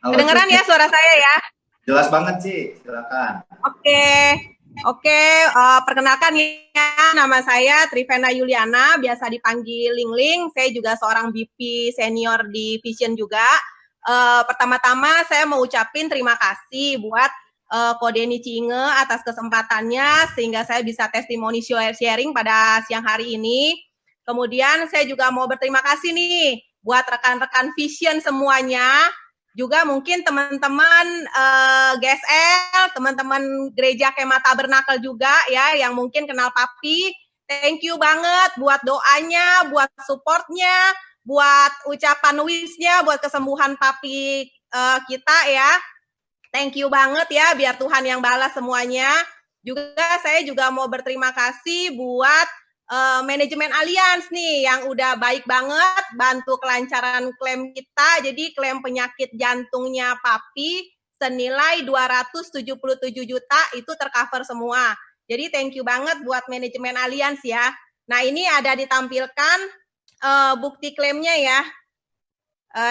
Halo Kedengeran Ci, ya suara saya ya? jelas banget Ci, silakan. Oke, oke. Perkenalkan ya, nama saya Trivena Yuliana, biasa dipanggil Ling Ling. Saya juga seorang BP senior di Vision juga. Pertama-tama saya mau ucapin terima kasih buat Kodeni Cinge atas kesempatannya sehingga saya bisa testimoni sharing pada siang hari ini. Kemudian saya juga mau berterima kasih nih buat rekan-rekan Vision semuanya, juga mungkin teman-teman GSL, teman-teman gereja Kemah Tabernakel juga ya yang mungkin kenal Papi. Thank you banget buat doanya, buat supportnya, buat ucapan wishnya, buat kesembuhan Papi kita ya. Thank you banget ya, biar Tuhan yang balas semuanya. Juga saya juga mau berterima kasih buat manajemen Allianz nih yang udah baik banget bantu kelancaran klaim kita. Jadi klaim penyakit jantungnya Papi senilai 277 juta itu tercover semua. Jadi thank you banget buat manajemen Allianz ya. Nah ini ada ditampilkan bukti klaimnya ya,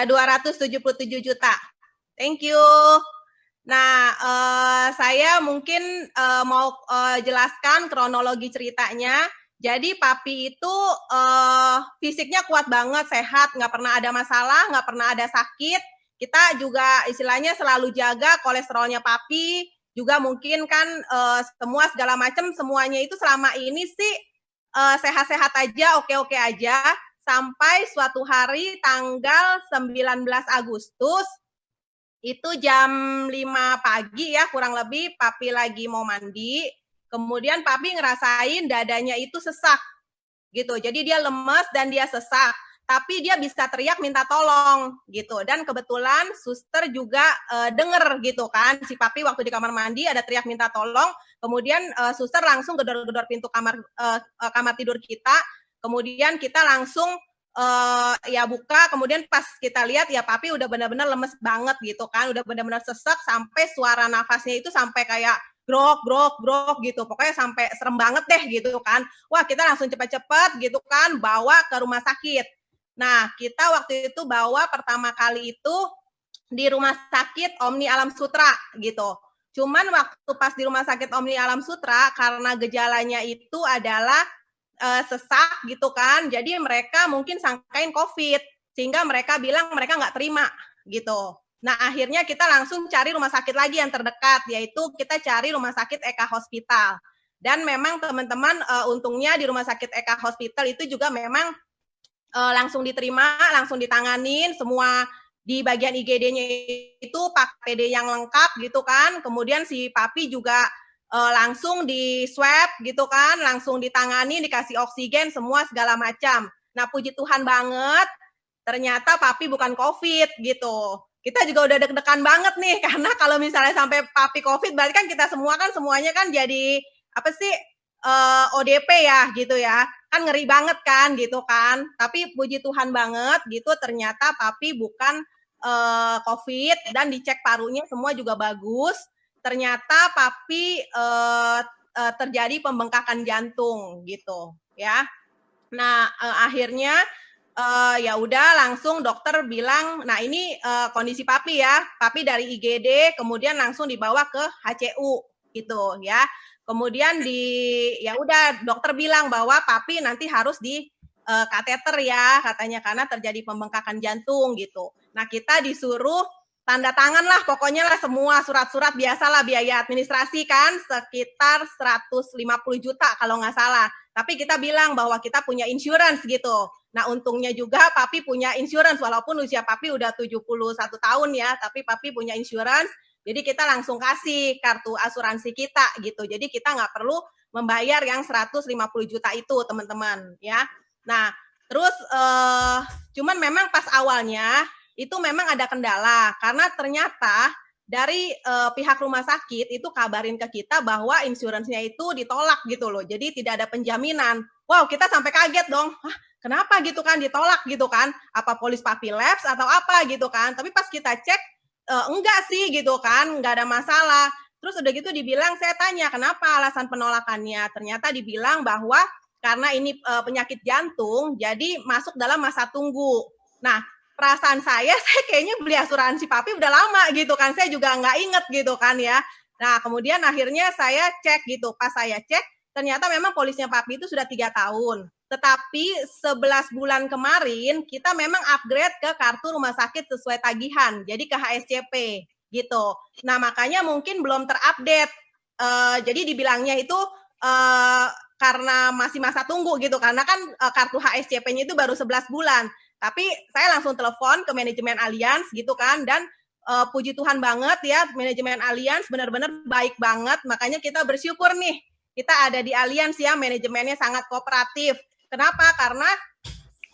277 juta. Thank you. Nah, saya mungkin mau jelaskan kronologi ceritanya. Jadi Papi itu fisiknya kuat banget, sehat, nggak pernah ada masalah, nggak pernah ada sakit. Kita juga istilahnya selalu jaga kolesterolnya Papi, juga mungkin kan semua segala macam semuanya itu selama ini sih sehat-sehat aja, oke-oke aja. Sampai suatu hari tanggal 19 Agustus itu jam 5 pagi ya kurang lebih, Papi lagi mau mandi, kemudian Papi ngerasain dadanya itu sesak gitu, jadi dia lemes dan dia sesak, tapi dia bisa teriak minta tolong gitu, dan kebetulan suster juga denger gitu kan, si Papi waktu di kamar mandi ada teriak minta tolong, kemudian suster langsung gedor-gedor pintu kamar tidur kita, kemudian kita langsung ya buka, kemudian pas kita lihat ya Papi udah benar-benar lemes banget gitu kan, udah benar-benar sesak sampai suara nafasnya itu sampai kayak grok grok grok gitu, pokoknya sampai serem banget deh gitu kan. Wah kita langsung cepet-cepet gitu kan bawa ke rumah sakit. Nah kita waktu itu bawa pertama kali itu di rumah sakit Omni Alam Sutra gitu. Cuman waktu pas di rumah sakit Omni Alam Sutra karena gejalanya itu adalah sesak gitu kan, jadi mereka mungkin sangkain COVID, sehingga mereka bilang mereka nggak terima gitu. Nah akhirnya kita langsung cari rumah sakit lagi yang terdekat, yaitu kita cari rumah sakit Eka Hospital. Dan memang teman-teman untungnya di rumah sakit Eka Hospital itu juga memang langsung diterima, langsung ditanganin, semua di bagian IGD-nya itu pakai PD yang lengkap gitu kan, kemudian si Papi juga langsung di swab gitu kan, langsung ditangani, dikasih oksigen, semua segala macam. Nah puji Tuhan banget, ternyata Papi bukan COVID gitu. Kita juga udah deg-degan banget nih, karena kalau misalnya sampai Papi COVID, berarti kan kita semua kan semuanya kan jadi apa sih ODP ya gitu ya, kan ngeri banget kan gitu kan. Tapi puji Tuhan banget gitu, ternyata Papi bukan COVID dan dicek parunya semua juga bagus, ternyata Papi terjadi pembengkakan jantung gitu ya. Nah akhirnya ya udah langsung dokter bilang, nah ini kondisi Papi ya, Papi dari IGD kemudian langsung dibawa ke HCU gitu ya. Kemudian ya udah dokter bilang bahwa Papi nanti harus di kateter ya katanya karena terjadi pembengkakan jantung gitu. Nah kita disuruh tanda tangan lah pokoknya lah semua surat-surat biasalah biaya administrasi kan sekitar 150 juta kalau nggak salah. Tapi kita bilang bahwa kita punya insurance gitu. Nah untungnya juga Papi punya insurance walaupun usia Papi udah 71 tahun ya, tapi Papi punya insurance. Jadi kita langsung kasih kartu asuransi kita gitu. Jadi kita nggak perlu membayar yang 150 juta itu teman-teman ya. Nah terus cuman memang pas awalnya itu memang ada kendala karena ternyata dari pihak rumah sakit itu kabarin ke kita bahwa insuransinya itu ditolak gitu loh. Jadi tidak ada penjaminan. Wow, kita sampai kaget dong. Hah, kenapa gitu kan ditolak gitu kan? Apa polis Papi lapse atau apa gitu kan? Tapi pas kita cek enggak sih gitu kan, enggak ada masalah. Terus udah gitu dibilang, saya tanya kenapa alasan penolakannya. Ternyata dibilang bahwa karena ini penyakit jantung, jadi masuk dalam masa tunggu. Nah, perasaan saya kayaknya beli asuransi Papi udah lama gitu kan, saya juga nggak inget gitu kan ya. Nah kemudian akhirnya saya cek gitu, pas saya cek ternyata memang polisnya Papi itu sudah 3 tahun. Tetapi 11 bulan kemarin kita memang upgrade ke kartu rumah sakit sesuai tagihan, jadi ke HSCP gitu. Nah makanya mungkin belum terupdate. Jadi dibilangnya itu karena masih masa tunggu gitu, karena kan kartu HSCP-nya itu baru 11 bulan. Tapi saya langsung telepon ke manajemen Allianz gitu kan, dan puji Tuhan banget ya, manajemen Allianz benar-benar baik banget, makanya kita bersyukur nih, kita ada di Allianz ya, manajemennya sangat kooperatif. Kenapa? Karena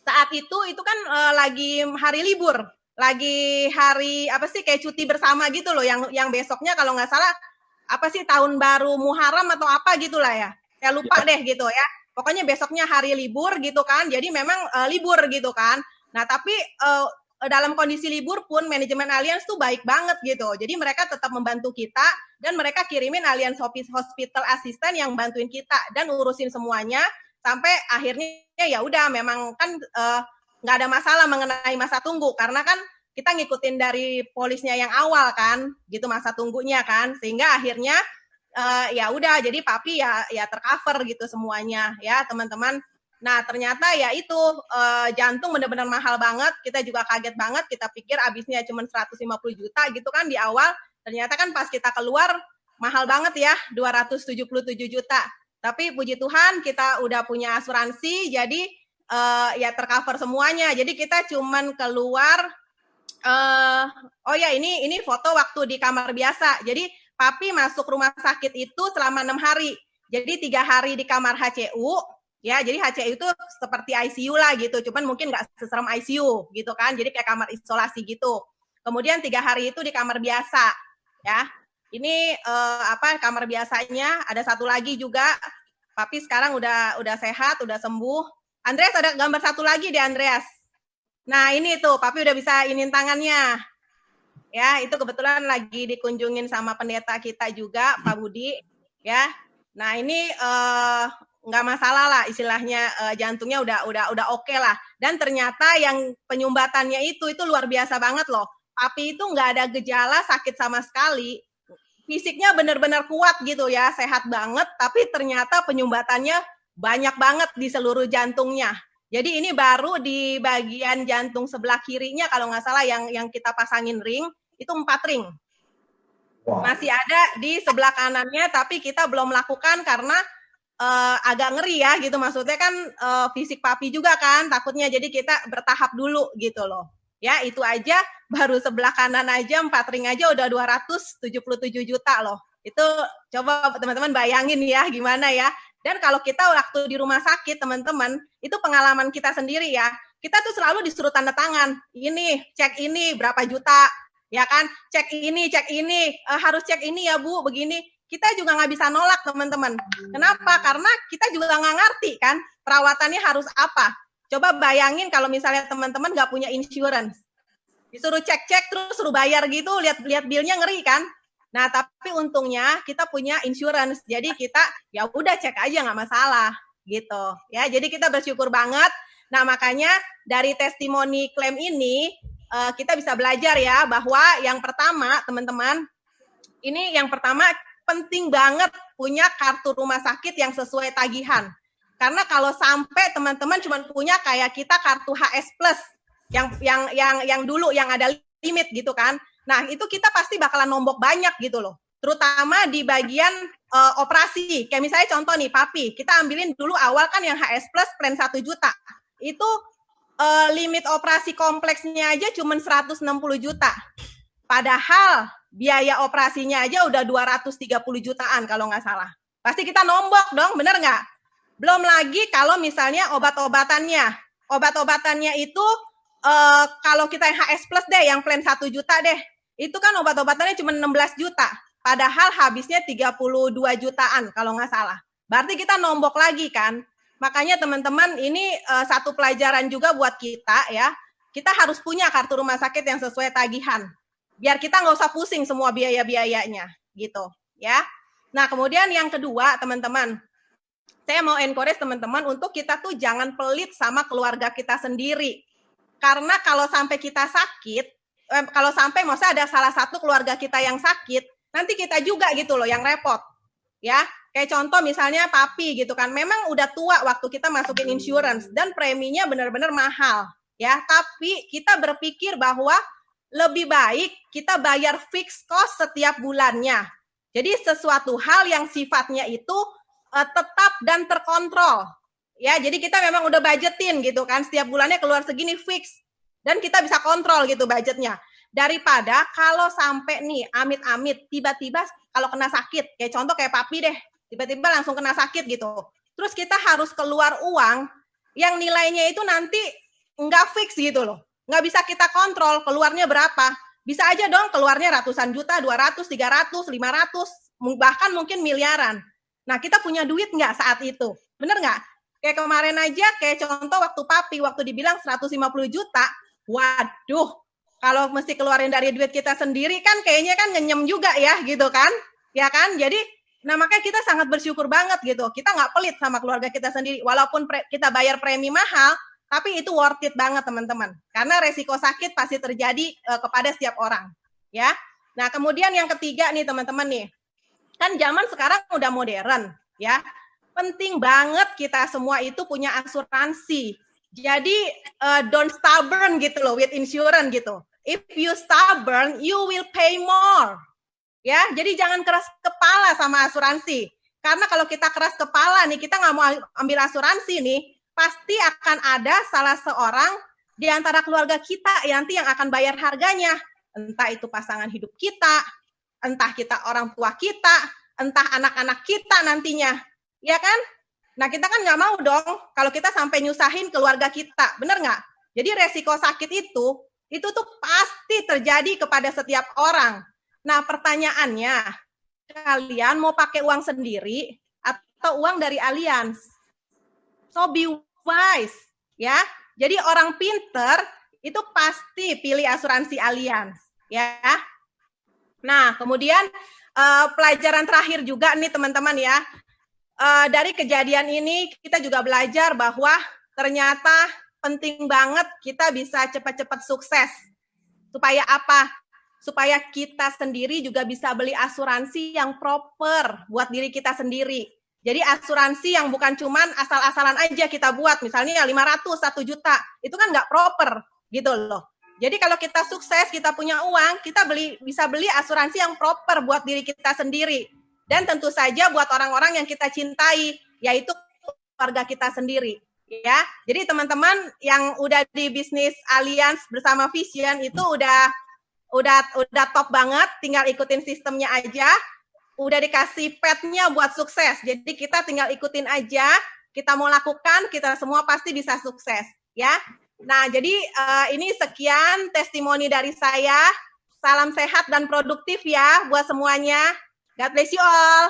saat itu kan lagi hari libur, lagi hari apa sih kayak cuti bersama gitu loh, yang besoknya kalau nggak salah apa sih tahun baru Muharram atau apa gitulah ya, saya lupa deh gitu ya. Pokoknya besoknya hari libur gitu kan, jadi memang libur gitu kan. Nah tapi dalam kondisi libur pun manajemen Allianz tuh baik banget gitu. Jadi mereka tetap membantu kita dan mereka kirimin Allianz Hospital Assistant yang bantuin kita dan urusin semuanya sampai akhirnya ya udah memang kan nggak ada masalah mengenai masa tunggu karena kan kita ngikutin dari polisnya yang awal kan gitu masa tunggunya kan, sehingga akhirnya ya udah jadi Papi ya tercover gitu semuanya ya teman-teman. Nah ternyata ya itu jantung benar-benar mahal banget, kita juga kaget banget, kita pikir habisnya cuma 150 juta gitu kan di awal, ternyata kan pas kita keluar mahal banget ya 277 juta. Tapi puji Tuhan kita udah punya asuransi, jadi ya tercover semuanya. Jadi kita cuman keluar, oh ya ini foto waktu di kamar biasa. Jadi Papi masuk rumah sakit itu selama 6 hari. Jadi 3 hari di kamar HCU, ya. Jadi HCU itu seperti ICU lah gitu, cuman mungkin nggak seserem ICU gitu kan. Jadi kayak kamar isolasi gitu. Kemudian 3 hari itu di kamar biasa, ya. Ini kamar biasanya. Ada satu lagi juga. Papi sekarang udah sehat, udah sembuh. Andreas ada gambar satu lagi deh Andreas. Nah ini tuh Papi udah bisa inin tangannya. Ya itu kebetulan lagi dikunjungin sama pendeta kita juga Pak Budi. Ya. Nah ini nggak masalah lah istilahnya, jantungnya udah oke lah. Dan ternyata yang penyumbatannya itu luar biasa banget loh. Papi itu nggak ada gejala sakit sama sekali. Fisiknya benar-benar kuat gitu ya, sehat banget, tapi ternyata penyumbatannya banyak banget di seluruh jantungnya. Jadi ini baru di bagian jantung sebelah kirinya kalau nggak salah yang kita pasangin ring, itu 4 ring. Masih ada di sebelah kanannya, tapi kita belum lakukan karena agak ngeri ya gitu. Maksudnya kan fisik Papi juga kan, takutnya jadi kita bertahap dulu gitu loh. Ya itu aja baru sebelah kanan aja 4 ring aja udah 277 juta loh. Itu coba teman-teman bayangin ya gimana ya. Dan kalau kita waktu di rumah sakit teman-teman, itu pengalaman kita sendiri ya. Kita tuh selalu disuruh tanda tangan. Ini, cek ini berapa juta. Ya kan, cek ini, harus cek ini ya Bu, begini. Kita juga nggak bisa nolak teman-teman. Kenapa? Karena kita juga nggak ngerti kan perawatannya harus apa. Coba bayangin kalau misalnya teman-teman nggak punya insurance, disuruh cek-cek terus suruh bayar gitu, lihat bilnya ngeri kan. Nah tapi untungnya kita punya insurance, jadi kita ya udah cek aja nggak masalah gitu ya. Jadi kita bersyukur banget. Nah makanya dari testimoni klaim ini kita bisa belajar ya bahwa yang pertama teman-teman, ini yang pertama penting banget punya kartu rumah sakit yang sesuai tagihan. Karena kalau sampai teman-teman cuma punya kayak kita kartu HS Plus yang dulu yang ada limit gitu kan. Nah, itu kita pasti bakalan nombok banyak gitu loh. Terutama di bagian operasi. Kayak misalnya contoh nih, Papi, kita ambilin dulu awal kan yang HS Plus plan 1 juta. Itu limit operasi kompleksnya aja cuma 160 juta. Padahal biaya operasinya aja udah 230 jutaan kalau nggak salah. Pasti kita nombok dong, bener nggak? Belum lagi kalau misalnya obat-obatannya. Obat-obatannya itu kalau kita yang HS Plus deh, yang plan 1 juta deh, itu kan obat-obatannya cuma 16 juta. Padahal habisnya 32 jutaan kalau nggak salah. Berarti kita nombok lagi kan. Makanya teman-teman ini satu pelajaran juga buat kita ya. Kita harus punya kartu rumah sakit yang sesuai tagihan. Biar kita nggak usah pusing semua biaya-biayanya gitu ya. Nah kemudian yang kedua teman-teman, saya mau encourage teman-teman untuk kita tuh jangan pelit sama keluarga kita sendiri. Karena kalau sampai kita sakit, kalau sampai maksudnya ada salah satu keluarga kita yang sakit, nanti kita juga gitu loh yang repot. Ya, kayak contoh misalnya papi gitu kan, memang udah tua waktu kita masukin insurance dan preminya benar-benar mahal. Ya, tapi kita berpikir bahwa lebih baik kita bayar fixed cost setiap bulannya. Jadi sesuatu hal yang sifatnya itu tetap dan terkontrol. Ya, jadi kita memang udah budgetin gitu kan, setiap bulannya keluar segini fix dan kita bisa kontrol gitu budgetnya. Daripada kalau sampai nih amit-amit tiba-tiba kalau kena sakit, kayak contoh kayak papi deh, tiba-tiba langsung kena sakit gitu. Terus kita harus keluar uang yang nilainya itu nanti nggak fix gitu loh. Nggak bisa kita kontrol keluarnya berapa. Bisa aja dong keluarnya ratusan juta, 200, 300, 500, bahkan mungkin miliaran. Nah, kita punya duit nggak saat itu? Bener nggak? Kayak kemarin aja, kayak contoh waktu papi, waktu dibilang 150 juta, waduh, kalau mesti keluarin dari duit kita sendiri kan kayaknya kan ngenyem juga ya, gitu kan? Ya kan? Jadi, nah makanya kita sangat bersyukur banget gitu. Kita nggak pelit sama keluarga kita sendiri. Walaupun kita bayar premi mahal, tapi itu worth it banget teman-teman. Karena resiko sakit pasti terjadi kepada setiap orang. Ya. Nah kemudian yang ketiga nih teman-teman nih. Kan zaman sekarang udah modern. Ya. Penting banget kita semua itu punya asuransi. Jadi don't stubborn gitu loh with insurance gitu. If you stubborn, you will pay more. Ya, jadi jangan keras kepala sama asuransi. Karena kalau kita keras kepala nih, kita nggak mau ambil asuransi nih, pasti akan ada salah seorang di antara keluarga kita nanti yang akan bayar harganya. Entah itu pasangan hidup kita, entah kita orang tua kita, entah anak-anak kita nantinya. Ya kan? Nah, kita kan nggak mau dong kalau kita sampai nyusahin keluarga kita. Bener nggak? Jadi resiko sakit itu tuh pasti terjadi kepada setiap orang. Nah, pertanyaannya, kalian mau pakai uang sendiri atau uang dari Allianz? So be wise, ya. Jadi orang pinter itu pasti pilih asuransi Allianz, ya. Nah, kemudian pelajaran terakhir juga nih teman-teman ya. Dari kejadian ini kita juga belajar bahwa ternyata penting banget kita bisa cepat-cepat sukses. Supaya apa? Supaya kita sendiri juga bisa beli asuransi yang proper buat diri kita sendiri. Jadi asuransi yang bukan cuman asal-asalan aja kita buat, misalnya 500, 1 juta, itu kan nggak proper gitu loh. Jadi kalau kita sukses, kita punya uang, kita bisa beli asuransi yang proper buat diri kita sendiri. Dan tentu saja buat orang-orang yang kita cintai, yaitu keluarga kita sendiri. Ya, jadi teman-teman yang udah di bisnis Allianz bersama Vision itu udah top banget, tinggal ikutin sistemnya aja. Udah dikasih petnya buat sukses. Jadi kita tinggal ikutin aja, kita mau lakukan, kita semua pasti bisa sukses, ya. Nah, jadi ini sekian testimoni dari saya. Salam sehat dan produktif ya buat semuanya. God bless you all.